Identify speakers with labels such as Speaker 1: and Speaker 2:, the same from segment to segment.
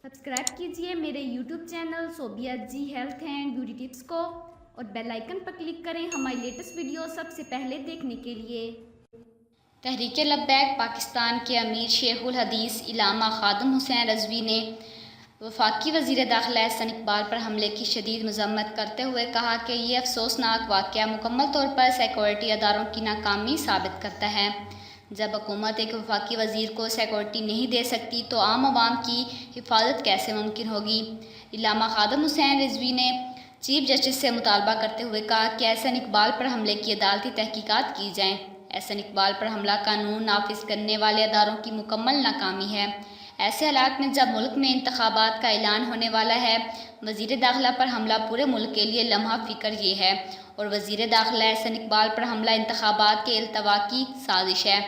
Speaker 1: Subscribe कीजिए मेरे YouTube channel Sobia ji health and beauty tips को और बेल आइकन पर क्लिक करें हमारी लेटेस्ट वीडियो सबसे पहले देखने के लिए।
Speaker 2: तहरीक लब्बैक पाकिस्तान के अमीर शेखुल हदीस इलामा खादम हुसैन रज़वी ने वफाकी वज़ीर दाखिला एहसन इकबाल पर हमले की शदीद मज़म्मत करते हुए कहा कि ये अफसोसनाक वाक़या मुकम्मल तौर पर सिक्योरिटी अदारों की नाकामी साबित करता है। जब हुकूमत एक वफाकी वज़ीर को सिक्योरिटी नहीं दे सकती तो आम आवाम की हिफाजत कैसे मुमकिन होगी। इलामा खादम हुसैन रिजवी ने चीफ जस्टिस से मुतालबा करते हुए कहा कि एहसन इकबाल पर हमले की अदालती तहकीकात की जाएँ। एहसन इकबाल पर हमला कानून नाफिज करने वाले अदारों की मुकम्मल नाकामी है। ऐसे हालात में जब मुल्क में इंतखाबात का ऐलान होने वाला है, वज़ीर दाखिला पर हमला पूरे मुल्क के लिए लम्हा फ़िक्र ये है और वज़ीर दाखिला एहसन इकबाल पर हमला इंतखाबात के इल्तवा की साजिश है।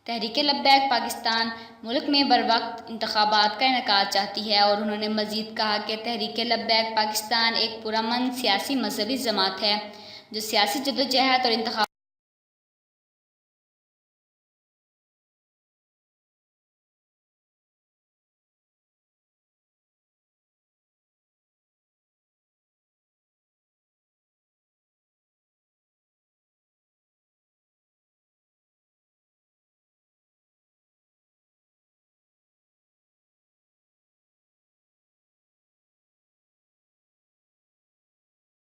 Speaker 2: तहरीक लब्बैक पाकिस्तान मुल्क में बरवक्त इंतखाबात का इनेकाद चाहती है और उन्होंने मज़ीद कहा कि तहरीक लब्बैक पाकिस्तान एक पुरअमन सियासी मजहबी जमात है जो सियासी जद्दोजहद और